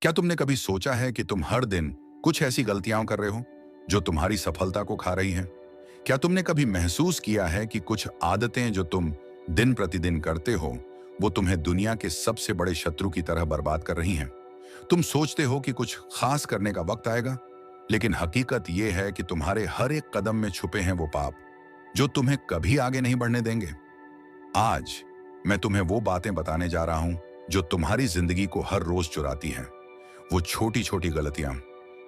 क्या तुमने कभी सोचा है कि तुम हर दिन कुछ ऐसी गलतियां कर रहे हो जो तुम्हारी सफलता को खा रही हैं? क्या तुमने कभी महसूस किया है कि कुछ आदतें जो तुम दिन प्रतिदिन करते हो, वो तुम्हें दुनिया के सबसे बड़े शत्रु की तरह बर्बाद कर रही हैं? तुम सोचते हो कि कुछ खास करने का वक्त आएगा, लेकिन हकीकत यह है कि तुम्हारे हर एक कदम में छुपे हैं वो पाप जो तुम्हें कभी आगे नहीं बढ़ने देंगे। आज मैं तुम्हें वो बातें बताने जा रहा हूं जो तुम्हारी जिंदगी को हर रोज चुराती हैं। वो छोटी छोटी गलतियां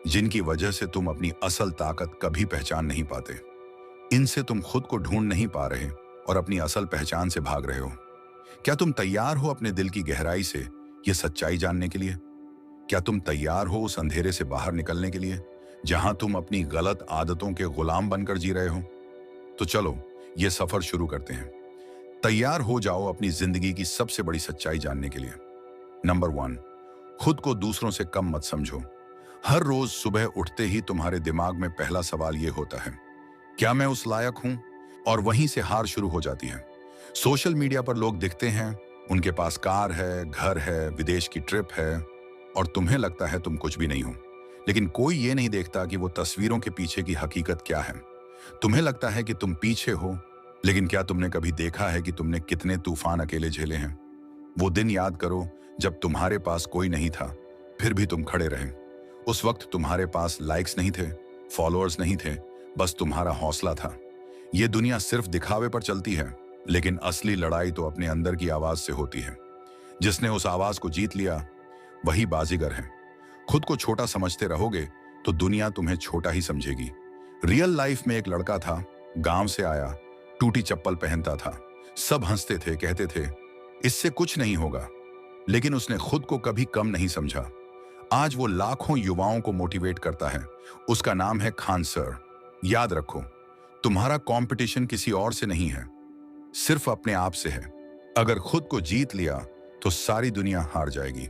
जिनकी वजह से तुम अपनी असल ताकत कभी पहचान नहीं पाते। इनसे तुम खुद को ढूंढ नहीं पा रहे और अपनी असल पहचान से भाग रहे हो। क्या तुम तैयार हो अपने दिल की गहराई से यह सच्चाई जानने के लिए? क्या तुम तैयार हो उस अंधेरे से बाहर निकलने के लिए जहां तुम अपनी गलत आदतों के गुलाम बनकर जी रहे हो? तो चलो ये सफर शुरू करते हैं। तैयार हो जाओ अपनी जिंदगी की सबसे बड़ी सच्चाई जानने के लिए। नंबर 1, खुद को दूसरों से कम मत समझो। हर रोज सुबह उठते ही तुम्हारे दिमाग में पहला सवाल यह होता है, क्या मैं उस लायक हूं? और वहीं से हार शुरू हो जाती है। सोशल मीडिया पर लोग दिखते हैं, उनके पास कार है, घर है, विदेश की ट्रिप है, और तुम्हें लगता है तुम कुछ भी नहीं हो। लेकिन कोई ये नहीं देखता कि वो तस्वीरों के पीछे की हकीकत क्या है। तुम्हें लगता है कि तुम पीछे हो, लेकिन क्या तुमने कभी देखा है कि तुमने कितने तूफान अकेले झेले हैं? वो दिन याद करो जब तुम्हारे पास कोई नहीं था, फिर भी तुम खड़े रहे। उस वक्त तुम्हारे पास लाइक्स नहीं थे, फॉलोअर्स नहीं थे, बस तुम्हारा हौसला था। ये दुनिया सिर्फ दिखावे पर चलती है, लेकिन असली लड़ाई तो अपने अंदर की आवाज से होती है। जिसने उस आवाज को जीत लिया वही बाजीगर है। खुद को छोटा समझते रहोगे तो दुनिया तुम्हें छोटा ही समझेगी। रियल लाइफ में एक लड़का था, गांव से आया, टूटी चप्पल पहनता था। सब हंसते थे, कहते थे इससे कुछ नहीं होगा, लेकिन उसने खुद को कभी कम नहीं समझा। आज वो लाखों युवाओं को मोटिवेट करता है। उसका नाम है खान सर। याद रखो, तुम्हारा कंपटीशन किसी और से नहीं है, सिर्फ अपने आप से है। अगर खुद को जीत लिया तो सारी दुनिया हार जाएगी।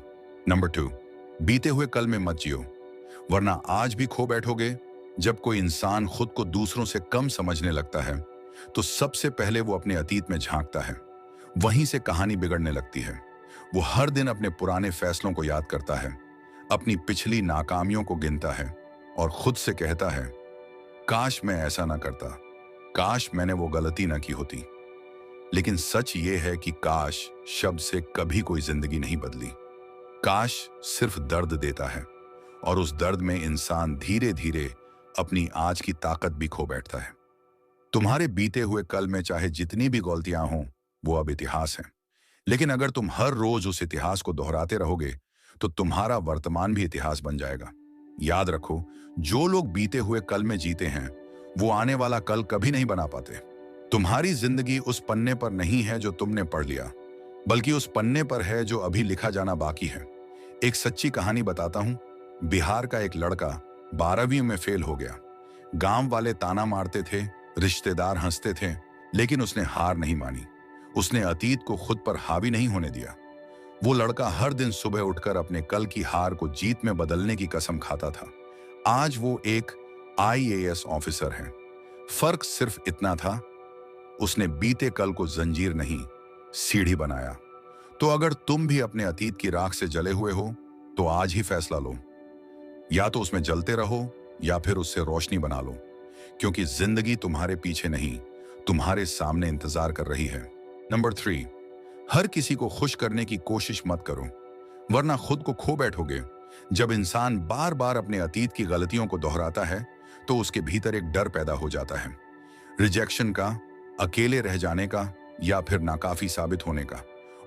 नंबर 2, बीते हुए कल में मत जियो, वरना आज भी खो बैठोगे। जब कोई इंसान खुद को दूसरों से कम समझने लगता है तो सबसे पहले वो अपने अतीत में झांकता है। वहीं से कहानी बिगड़ने लगती है। वो हर दिन अपने पुराने फैसलों को याद करता है, अपनी पिछली नाकामियों को गिनता है और खुद से कहता है, काश मैं ऐसा ना करता, काश मैंने वो गलती ना की होती। लेकिन सच ये है कि काश शब्द से कभी कोई जिंदगी नहीं बदली। काश सिर्फ दर्द देता है, और उस दर्द में इंसान धीरे धीरे अपनी आज की ताकत भी खो बैठता है। तुम्हारे बीते हुए कल में चाहे जितनी भी गलतियां हों, वो अब इतिहास है। लेकिन अगर तुम हर रोज उस इतिहास को दोहराते रहोगे तो तुम्हारा वर्तमान भी इतिहास बन जाएगा। याद रखो, जो लोग बीते हुए कल में जीते हैं वो आने वाला कल कभी नहीं बना पाते। तुम्हारी जिंदगी उस पन्ने पर नहीं है जो तुमने पढ़ लिया, बल्कि उस पन्ने पर है जो अभी लिखा जाना बाकी है। एक सच्ची कहानी बताता हूं। बिहार का एक लड़का 12वीं में फेल हो गया। गांव वाले ताना मारते थे, रिश्तेदार हंसते थे, लेकिन उसने हार नहीं मानी। उसने अतीत को खुद पर हावी नहीं होने दिया। वो लड़का हर दिन सुबह उठकर अपने कल की हार को जीत में बदलने की कसम खाता था। आज वो एक आईएएस ऑफिसर है। फर्क सिर्फ इतना था, उसने बीते कल को जंजीर नहीं, सीढ़ी बनाया। तो अगर तुम भी अपने अतीत की राख से जले हुए हो तो आज ही फैसला लो, या तो उसमें जलते रहो या फिर उससे रोशनी बना लो, क्योंकि जिंदगी तुम्हारे पीछे नहीं, तुम्हारे सामने इंतजार कर रही है। नंबर 3, हर किसी को खुश करने की कोशिश मत करो, वरना खुद को खो बैठोगे। जब इंसान बार बार अपने अतीत की गलतियों को दोहराता है तो उसके भीतर एक डर पैदा हो जाता है, रिजेक्शन का, अकेले रह जाने का, या फिर नाकाफी साबित होने का।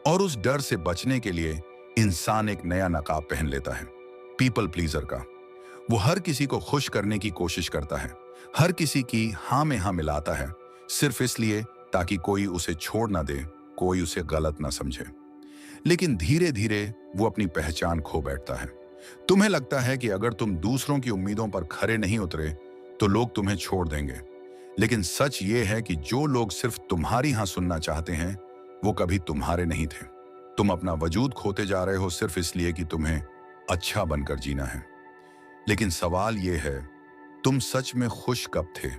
और उस डर से बचने के लिए इंसान एक नया नकाब पहन लेता है, पीपल प्लीजर का। वो हर किसी को खुश करने की कोशिश करता है, हर किसी की हाँ में हाँ मिलाता है, सिर्फ इसलिए ताकि कोई उसे छोड़ ना दे, कोई उसे गलत ना समझे। लेकिन धीरे धीरे वो अपनी पहचान खो बैठता है। तुम्हें लगता है कि अगर तुम दूसरों की उम्मीदों पर खरे नहीं उतरे तो लोग तुम्हें छोड़ देंगे। लेकिन सच ये है कि जो लोग सिर्फ तुम्हारी हाँ सुनना चाहते हैं वो कभी तुम्हारे नहीं थे। तुम अपना वजूद खोते जा रहे हो सिर्फ इसलिए कि तुम्हें अच्छा बनकर जीना है। लेकिन सवाल ये है, तुम सच में खुश कब थे?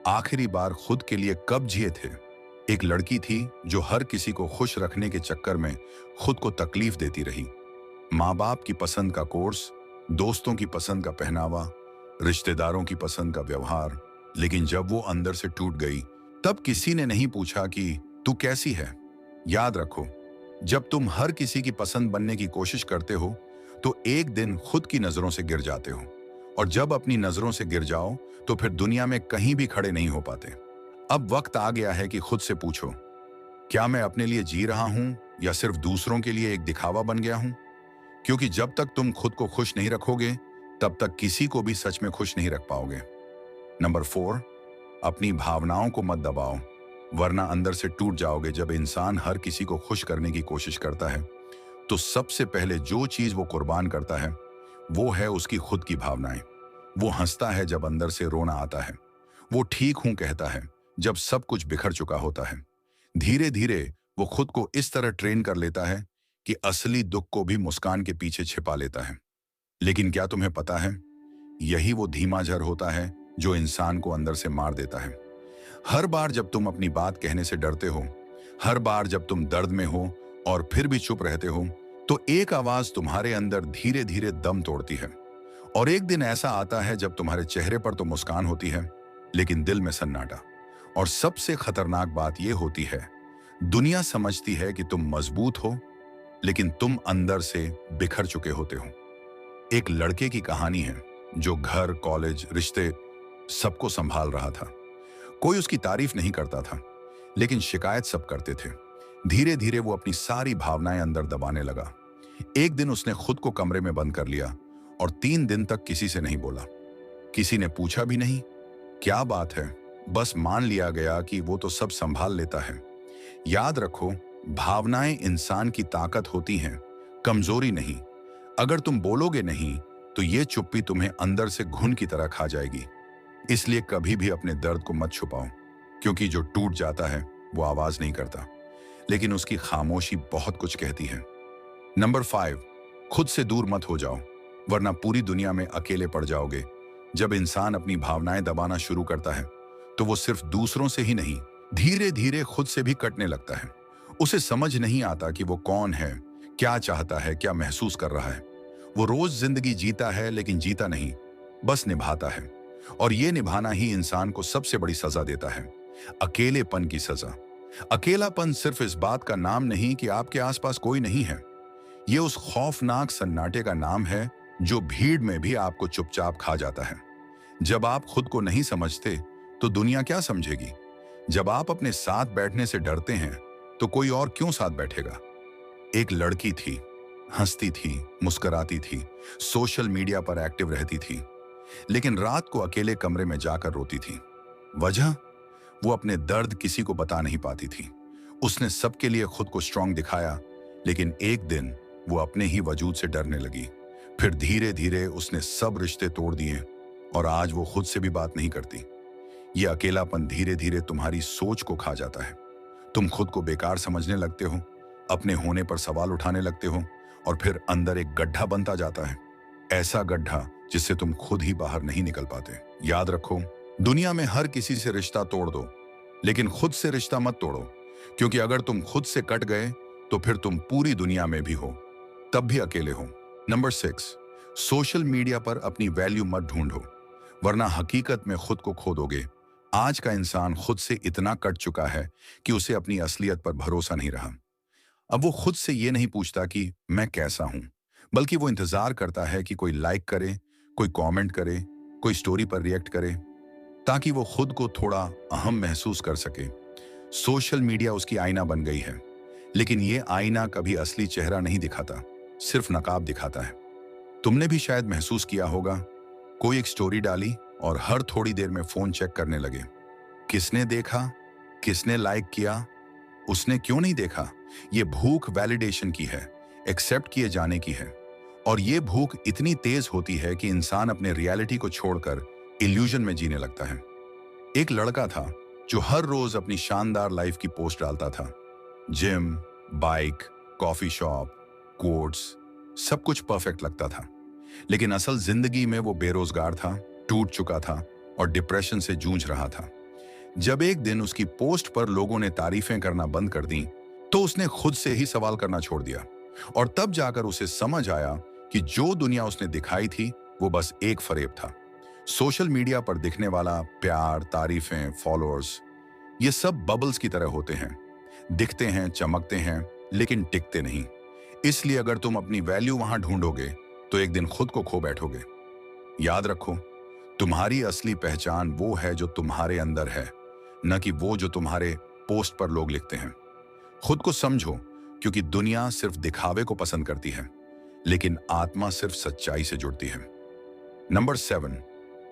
आखिरी बार खुद के लिए कब जिए थे? एक लड़की थी जो हर किसी को खुश रखने के चक्कर में खुद को तकलीफ देती रही। माँ बाप की पसंद का कोर्स, दोस्तों की पसंद का पहनावा, रिश्तेदारों की पसंद का व्यवहार। लेकिन जब वो अंदर से टूट गई, तब किसी ने नहीं पूछा कि तू कैसी है। याद रखो, जब तुम हर किसी की पसंद बनने की कोशिश करते हो, तो एक दिन खुद की नजरों से गिर जाते हो। और जब अपनी नजरों से गिर जाओ, तो फिर दुनिया में कहीं भी खड़े नहीं हो पाते। अब वक्त आ गया है कि खुद से पूछो, क्या मैं अपने लिए जी रहा हूं या सिर्फ दूसरों के लिए एक दिखावा बन गया हूं? क्योंकि जब तक तुम खुद को खुश नहीं रखोगे, तब तक किसी को भी सच में खुश नहीं रख पाओगे। नंबर 4, अपनी भावनाओं को मत दबाओ, वरना अंदर से टूट जाओगे। जब इंसान हर किसी को खुश करने की कोशिश करता है, तो सबसे पहले जो चीज वो कुर्बान करता है, वो है उसकी खुद की भावनाएं। वो हंसता है जब अंदर से रोना आता है। वो ठीक हूं कहता है जब सब कुछ बिखर चुका होता है। धीरे धीरे वो खुद को इस तरह ट्रेन कर लेता है कि असली दुख को भी मुस्कान के पीछे छिपा लेता है। लेकिन क्या तुम्हें पता है, यही वो धीमा जहर होता है जो इंसान को अंदर से मार देता है। हर बार जब तुम अपनी बात कहने से डरते हो, हर बार जब तुम दर्द में हो और फिर भी चुप रहते हो, तो एक आवाज तुम्हारे अंदर धीरे धीरे दम तोड़ती है। और एक दिन ऐसा आता है जब तुम्हारे चेहरे पर तो मुस्कान होती है, लेकिन दिल में सन्नाटा। और सबसे खतरनाक बात यह होती है, दुनिया समझती है कि तुम मजबूत हो, लेकिन तुम अंदर से बिखर चुके होते हो। एक लड़के की कहानी है जो घर, कॉलेज, रिश्ते सबको संभाल रहा था। कोई उसकी तारीफ नहीं करता था, लेकिन शिकायत सब करते थे। धीरे धीरे वो अपनी सारी भावनाएं अंदर दबाने लगा। एक दिन उसने खुद को कमरे में बंद कर लिया और 3 दिन तक किसी से नहीं बोला। किसी ने पूछा भी नहीं क्या बात है, बस मान लिया गया कि वो तो सब संभाल लेता है। याद रखो, भावनाएं इंसान की ताकत होती हैं, कमजोरी नहीं। अगर तुम बोलोगे नहीं, तो ये चुप्पी तुम्हें अंदर से घुन की तरह खा जाएगी। इसलिए कभी भी अपने दर्द को मत छुपाओ, क्योंकि जो टूट जाता है वो आवाज नहीं करता, लेकिन उसकी खामोशी बहुत कुछ कहती है। नंबर 5, खुद से दूर मत हो जाओ, वरना पूरी दुनिया में अकेले पड़ जाओगे। जब इंसान अपनी भावनाएं दबाना शुरू करता है, तो वो सिर्फ दूसरों से ही नहीं, धीरे धीरे खुद से भी कटने लगता है। उसे समझ नहीं आता कि वो कौन है, क्या चाहता है, क्या महसूस कर रहा है। वो रोज जिंदगी जीता है, लेकिन जीता नहीं, बस निभाता है। और ये निभाना ही इंसान को सबसे बड़ी सजा देता है, अकेलेपन की सजा। अकेलापन सिर्फ इस बात का नाम नहीं कि आपके आसपास कोई नहीं है। ये उस खौफनाक सन्नाटे का नाम है जो भीड़ में भी आपको चुपचाप खा जाता है। जब आप खुद को नहीं समझते, तो दुनिया क्या समझेगी? जब आप अपने साथ बैठने से डरते हैं, तो कोई और क्यों साथ बैठेगा? एक लड़की थी, हंसती थी, मुस्कुराती थी, सोशल मीडिया पर एक्टिव रहती थी, लेकिन रात को अकेले कमरे में जाकर रोती थी। वजह? वो अपने दर्द किसी को बता नहीं पाती थी। उसने सबके लिए खुद को स्ट्रांग दिखाया, लेकिन एक दिन वो अपने ही वजूद से डरने लगी। फिर धीरे धीरे उसने सब रिश्ते तोड़ दिए और आज वो खुद से भी बात नहीं करती। ये अकेलापन धीरे धीरे तुम्हारी सोच को खा जाता है। तुम खुद को बेकार समझने लगते हो, अपने होने पर सवाल उठाने लगते हो, और फिर अंदर एक गड्ढा बनता जाता है, ऐसा गड्ढा जिससे तुम खुद ही बाहर नहीं निकल पाते। याद रखो, दुनिया में हर किसी से रिश्ता तोड़ दो, लेकिन खुद से रिश्ता मत तोड़ो, क्योंकि अगर तुम खुद से कट गए, तो फिर तुम पूरी दुनिया में भी हो, तब भी अकेले हो। नंबर 6, सोशल मीडिया पर अपनी वैल्यू मत ढूंढो, वरना हकीकत में खुद को खो दोगे। आज का इंसान खुद से इतना कट चुका है कि उसे अपनी असलियत पर भरोसा नहीं रहा। अब वो खुद से ये नहीं पूछता कि मैं कैसा हूं, बल्कि वो इंतजार करता है कि कोई लाइक करे, कोई कमेंट करे, कोई स्टोरी पर रिएक्ट करे, ताकि वो खुद को थोड़ा अहम महसूस कर सके। सोशल मीडिया उसकी आईना बन गई है, लेकिन ये आईना कभी असली चेहरा नहीं दिखाता, सिर्फ नकाब दिखाता है। तुमने भी शायद महसूस किया होगा, कोई एक स्टोरी डाली और हर थोड़ी देर में फोन चेक करने लगे। किसने देखा, किसने लाइक किया, उसने क्यों नहीं देखा? ये भूख वैलिडेशन की है, एक्सेप्ट किए जाने की है। और ये भूख इतनी तेज होती है कि इंसान अपने रियलिटी को छोड़कर इल्यूजन में जीने लगता है। एक लड़का था जो हर रोज अपनी शानदार लाइफ की पोस्ट डालता था। Gym, bike, coffee shop, quotes, सब कुछ परफेक्ट लगता था। लेकिन असल जिंदगी में वो बेरोजगार था, टूट चुका था और डिप्रेशन से जूझ रहा था। जब एक दिन उसकी पोस्ट पर लोगों ने तारीफें करना बंद कर दी, तो उसने खुद से ही सवाल करना छोड़ दिया। और तब जाकर उसे समझ आया कि जो दुनिया उसने दिखाई थी वो बस एक फरेब था। सोशल मीडिया पर दिखने वाला प्यार, तारीफें, फॉलोअर्स, ये सब बबल्स की तरह होते हैं। दिखते हैं, चमकते हैं, लेकिन टिकते नहीं। इसलिए अगर तुम अपनी वैल्यू वहां ढूंढोगे तो एक दिन खुद को खो बैठोगे। याद रखो, तुम्हारी असली पहचान वो है जो तुम्हारे अंदर है, न कि वो जो तुम्हारे पोस्ट पर लोग लिखते हैं। खुद को समझो, क्योंकि दुनिया सिर्फ दिखावे को पसंद करती है, लेकिन आत्मा सिर्फ सच्चाई से जुड़ती है। नंबर 7,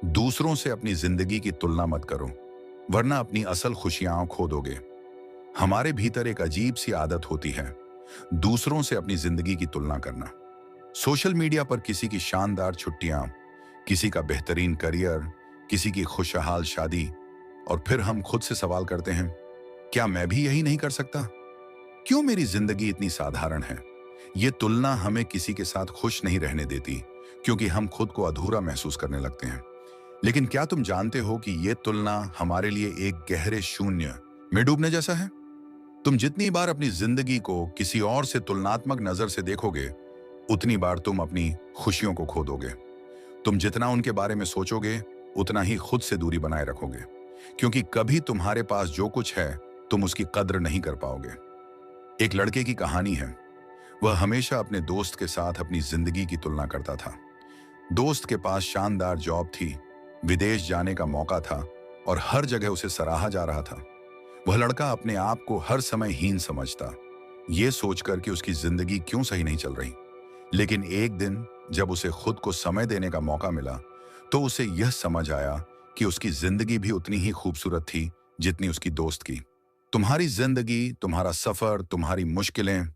दूसरों से अपनी जिंदगी की तुलना मत करो, वरना अपनी असल खुशियां खो दोगे। हमारे भीतर एक अजीब सी आदत होती है, दूसरों से अपनी जिंदगी की तुलना करना। सोशल मीडिया पर किसी की शानदार छुट्टियां, किसी का बेहतरीन करियर, किसी की खुशहाल शादी, और फिर हम खुद से सवाल करते हैं, क्या मैं भी यही नहीं कर सकता? क्यों मेरी जिंदगी इतनी साधारण है? ये तुलना हमें किसी के साथ खुश नहीं रहने देती, क्योंकि हम खुद को अधूरा महसूस करने लगते हैं। लेकिन क्या तुम जानते हो कि ये तुलना हमारे लिए एक गहरे शून्य में डूबने जैसा है? तुम जितनी बार अपनी जिंदगी को किसी और से तुलनात्मक नजर से देखोगे, उतनी बार तुम अपनी खुशियों को खो दोगे। तुम जितना उनके बारे में सोचोगे, उतना ही खुद से दूरी बनाए रखोगे, क्योंकि कभी तुम्हारे पास जो कुछ है तुम उसकी कद्र नहीं कर पाओगे। एक लड़के की कहानी है। वह हमेशा अपने दोस्त के साथ अपनी जिंदगी की तुलना करता था। दोस्त के पास शानदार जॉब थी, विदेश जाने का मौका था, और हर जगह उसे सराहा जा रहा था। वह लड़का अपने आप को हर समय हीन समझता, ये सोचकर कि उसकी जिंदगी क्यों सही नहीं चल रही। लेकिन एक दिन जब उसे खुद को समय देने का मौका मिला, तो उसे यह समझ आया कि उसकी जिंदगी भी उतनी ही खूबसूरत थी जितनी उसकी दोस्त की। तुम्हारी जिंदगी, तुम्हारा सफर, तुम्हारी मुश्किलें,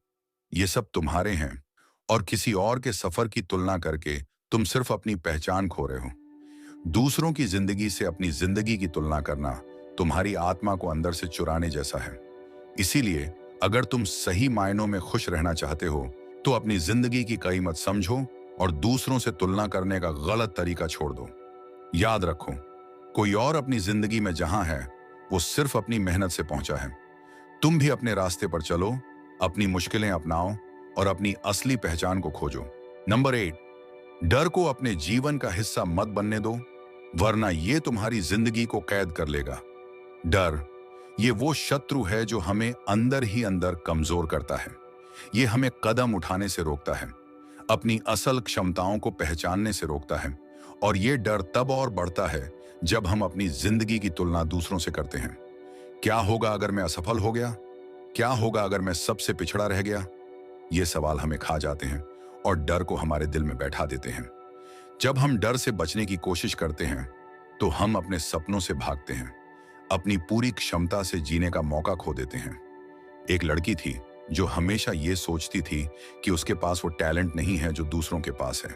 ये सब तुम्हारे हैं, और किसी और के सफर की तुलना करके तुम सिर्फ अपनी पहचान खो रहे हो। दूसरों की जिंदगी से अपनी जिंदगी की तुलना करना तुम्हारी आत्मा को अंदर से चुराने जैसा है। इसीलिए अगर तुम सही मायनों में खुश रहना चाहते हो, तो अपनी जिंदगी की कीमत समझो और दूसरों से तुलना करने का गलत तरीका छोड़ दो। याद रखो, कोई और अपनी जिंदगी में जहां है, वो सिर्फ अपनी मेहनत से पहुंचा है। तुम भी अपने रास्ते पर चलो, अपनी मुश्किलें अपनाओ और अपनी असली पहचान को खोजो। नंबर 8, डर को अपने जीवन का हिस्सा मत बनने दो, वरना ये तुम्हारी जिंदगी को कैद कर लेगा। डर, ये वो शत्रु है जो हमें अंदर ही अंदर कमजोर करता है। ये हमें कदम उठाने से रोकता है, अपनी असल क्षमताओं को पहचानने से रोकता है, और ये डर तब और बढ़ता है जब हम अपनी जिंदगी की तुलना दूसरों से करते हैं। क्या होगा अगर मैं असफल हो गया? क्या होगा अगर मैं सबसे पिछड़ा रह गया? ये सवाल हमें खा जाते हैं और डर को हमारे दिल में बैठा देते हैं। जब हम डर से बचने की कोशिश करते हैं, तो हम अपने सपनों से भागते हैं, अपनी पूरी क्षमता से जीने का मौका खो देते हैं। एक लड़की थी जो हमेशा ये सोचती थी कि उसके पास वो टैलेंट नहीं है जो दूसरों के पास है।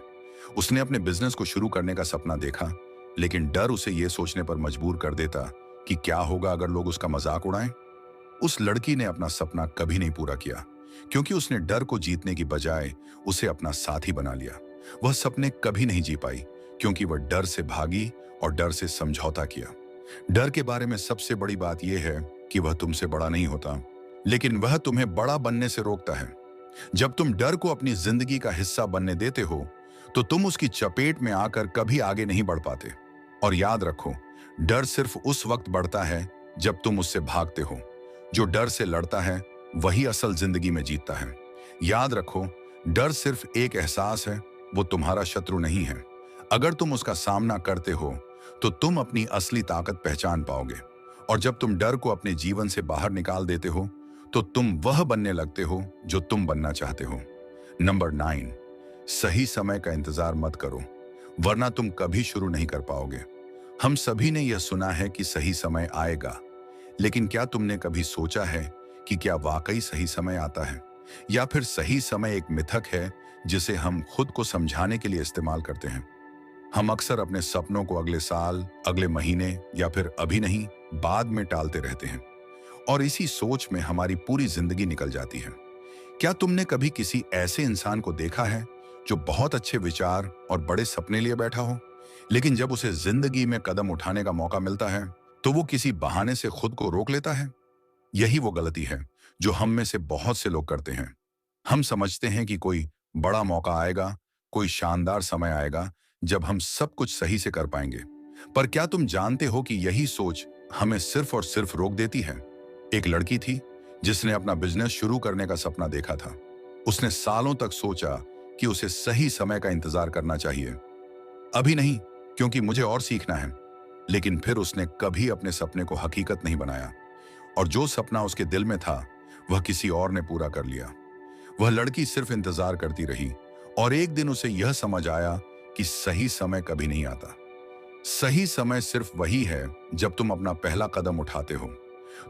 उसने अपने बिजनेस को शुरू करने का सपना देखा, लेकिन डर उसे ये सोचने पर मजबूर कर देता कि क्या होगा अगर लोग उसका मजाक उड़ाएं। उस लड़की ने अपना सपना कभी नहीं पूरा किया, क्योंकि उसने डर को जीतने की बजाय उसे अपना साथी बना लिया। वह सपने कभी नहीं जी पाई, क्योंकि वह डर से भागी और डर से समझौता किया। डर के बारे में सबसे बड़ी बात यह है कि वह तुमसे बड़ा नहीं होता, लेकिन वह तुम्हें बड़ा बनने से रोकता है। जब तुम डर को अपनी जिंदगी का हिस्सा बनने देते हो, तो तुम उसकी चपेट में आकर कभी आगे नहीं बढ़ पाते। और याद रखो, डर सिर्फ उस वक्त बढ़ता है जब तुम उससे भागते हो। जो डर से लड़ता है वही असल जिंदगी में जीतता है। याद रखो, डर सिर्फ एक एहसास है, वो तुम्हारा शत्रु नहीं है। अगर तुम उसका सामना करते हो, तो तुम अपनी असली ताकत पहचान पाओगे। और जब तुम डर को अपने जीवन से बाहर निकाल देते हो, तो तुम वह बनने लगते हो जो तुम बनना चाहते हो। नंबर 9, सही समय का इंतजार मत करो, वरना तुम कभी शुरू नहीं कर पाओगे। हम सभी ने यह सुना है कि सही समय आएगा, लेकिन क्या तुमने कभी सोचा है कि क्या वाकई सही समय आता है, या फिर सही समय एक मिथक है जिसे हम खुद को समझाने के लिए इस्तेमाल करते हैं? हम अक्सर अपने सपनों को अगले साल, अगले महीने या फिर अभी नहीं, बाद में टालते रहते हैं, और इसी सोच में हमारी पूरी जिंदगी निकल जाती है। क्या तुमने कभी किसी ऐसे इंसान को देखा है जो बहुत अच्छे विचार और बड़े सपने लिए बैठा हो, लेकिन जब उसे जिंदगी में कदम उठाने का मौका मिलता है, तो वो किसी बहाने से खुद को रोक लेता है? यही वो गलती है जो हम में से बहुत से लोग करते हैं। हम समझते हैं कि कोई बड़ा मौका आएगा, कोई शानदार समय आएगा जब हम सब कुछ सही से कर पाएंगे। पर क्या तुम जानते हो कि यही सोच हमें सिर्फ और सिर्फ रोक देती है? एक लड़की थी जिसने अपना बिजनेस शुरू करने का सपना देखा था। उसने सालों तक सोचा कि उसे सही समय का इंतजार करना चाहिए। अभी नहीं, क्योंकि मुझे और सीखना है। लेकिन फिर उसने कभी अपने सपने को हकीकत नहीं बनाया, और जो सपना उसके दिल में था वह किसी और ने पूरा कर लिया। वह लड़की सिर्फ इंतजार करती रही, और एक दिन उसे यह समझ आया कि सही समय कभी नहीं आता। सही समय सिर्फ वही है जब तुम अपना पहला कदम उठाते हो।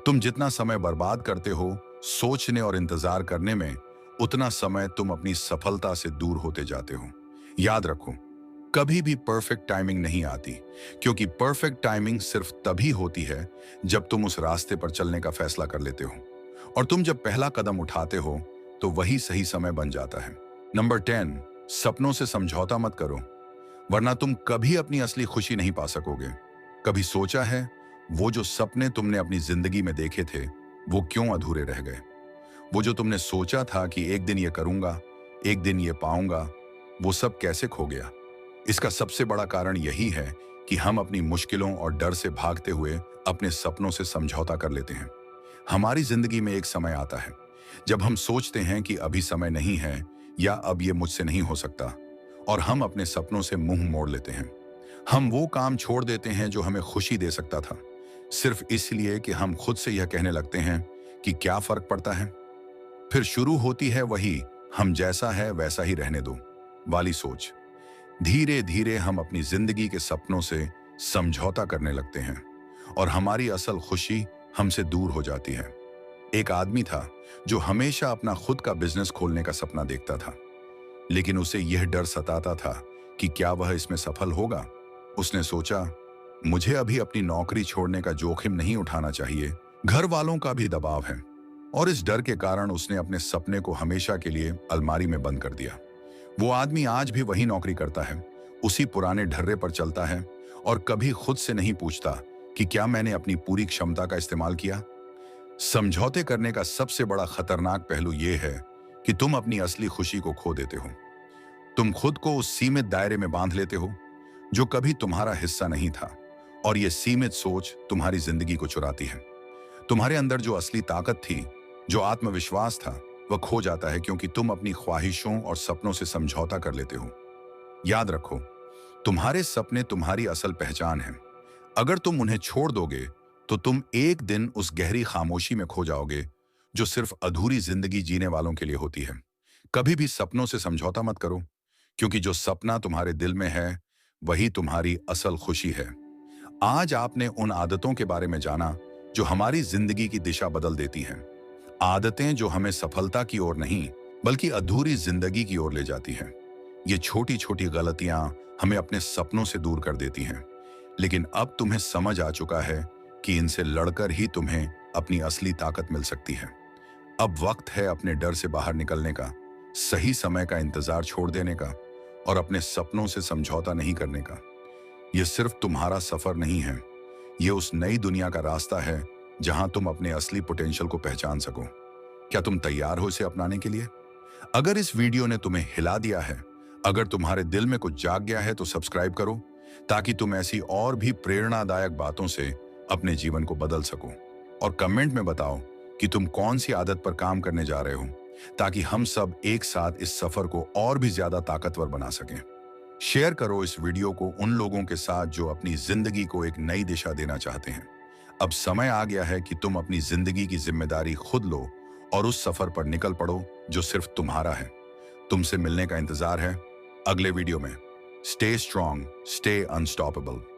तुम जितना समय बर्बाद करते हो सोचने और इंतजार करने में, उतना समय तुम अपनी सफलता से दूर होते जाते हो। याद रखो, कभी भी परफेक्ट टाइमिंग नहीं आती, क्योंकि परफेक्ट टाइमिंग सिर्फ तभी होती है जब तुम उस रास्ते पर चलने का फैसला कर लेते हो। और तुम जब पहला कदम उठाते हो तो वही सही समय बन जाता है। नंबर 10, सपनों से समझौता मत करो, वरना तुम कभी अपनी असली खुशी नहीं पा सकोगे। कभी सोचा है वो जो सपने तुमने अपनी जिंदगी में देखे थे वो क्यों अधूरे रह गए? वो जो तुमने सोचा था कि एक दिन ये करूंगा, एक दिन ये पाऊंगा, वो सब कैसे खो गया? इसका सबसे बड़ा कारण यही है कि हम अपनी मुश्किलों और डर से भागते हुए अपने सपनों से समझौता कर लेते हैं। हमारी जिंदगी में एक समय आता है जब हम सोचते हैं कि अभी समय नहीं है, या अब ये मुझसे नहीं हो सकता, और हम अपने सपनों से मुंह मोड़ लेते हैं। हम वो काम छोड़ देते हैं जो हमें खुशी दे सकता था, सिर्फ इसलिए कि हम खुद से यह कहने लगते हैं कि क्या फर्क पड़ता है। फिर शुरू होती है वही "हम जैसा है वैसा ही रहने दो" वाली सोच। धीरे धीरे हम अपनी जिंदगी के सपनों से समझौता करने लगते हैं, और हमारी असल खुशी हमसे दूर हो जाती है। एक आदमी था जो हमेशा अपना खुद का बिजनेस खोलने का सपना देखता था, लेकिन उसे यह डर सताता था कि क्या वह इसमें सफल होगा। उसने सोचा, मुझे अभी अपनी नौकरी छोड़ने का जोखिम नहीं उठाना चाहिए, घर वालों का भी दबाव है। और इस डर के कारण उसने अपने सपने को हमेशा के लिए अलमारी में बंद कर दिया। वो आदमी आज भी वही नौकरी करता है, उसी पुराने ढर्रे पर चलता है, और कभी खुद से नहीं पूछता कि क्या मैंने अपनी पूरी क्षमता का इस्तेमाल किया। समझौते करने का सबसे बड़ा खतरनाक पहलू यह है कि तुम अपनी असली खुशी को खो देते हो। तुम खुद को उस सीमित दायरे में बांध लेते हो जो कभी तुम्हारा हिस्सा नहीं था, और यह सीमित सोच तुम्हारी जिंदगी को चुराती है। तुम्हारे अंदर जो असली ताकत थी, जो आत्मविश्वास था, वह खो जाता है क्योंकि तुम अपनी ख्वाहिशों और सपनों से समझौता कर लेते हो। याद रखो, तुम्हारे सपने तुम्हारी असल पहचान है। अगर तुम उन्हें छोड़ दोगे तो तुम एक दिन उस गहरी खामोशी में खो जाओगे जो सिर्फ अधूरी जिंदगी जीने वालों के लिए होती है। कभी भी सपनों से समझौता मत करो, क्योंकि जो सपना तुम्हारे दिल में है वही तुम्हारी असल खुशी है। आज आपने उन आदतों के बारे में जाना जो हमारी जिंदगी की दिशा बदल देती हैं। आदतें जो हमें सफलता की ओर नहीं बल्कि अधूरी जिंदगी की ओर ले जाती हैं। ये छोटी छोटी गलतियां हमें अपने सपनों से दूर कर देती हैं, लेकिन अब तुम्हें समझ आ चुका है कि इनसे लड़कर ही तुम्हें अपनी असली ताकत मिल सकती है। अब वक्त है अपने डर से बाहर निकलने का, सही समय का इंतजार छोड़ देने का, और अपने सपनों से समझौता नहीं करने का। यह सिर्फ तुम्हारा सफर नहीं है, यह उस नई दुनिया का रास्ता है जहां तुम अपने असली पोटेंशियल को पहचान सको। क्या तुम तैयार हो इसे अपनाने के लिए? अगर इस वीडियो ने तुम्हें हिला दिया है, अगर तुम्हारे दिल में कुछ जाग गया है, तो सब्सक्राइब करो ताकि तुम ऐसी और भी प्रेरणादायक बातों से अपने जीवन को बदल सको। और कमेंट में बताओ कि तुम कौन सी आदत पर काम करने जा रहे हो, ताकि हम सब एक साथ इस सफर को और भी ज्यादा ताकतवर बना सकें। शेयर करो इस वीडियो को उन लोगों के साथ जो अपनी जिंदगी को एक नई दिशा देना चाहते हैं। अब समय आ गया है कि तुम अपनी जिंदगी की जिम्मेदारी खुद लो और उस सफर पर निकल पड़ो जो सिर्फ तुम्हारा है। तुमसे मिलने का इंतजार है अगले वीडियो में। Stay strong, stay unstoppable.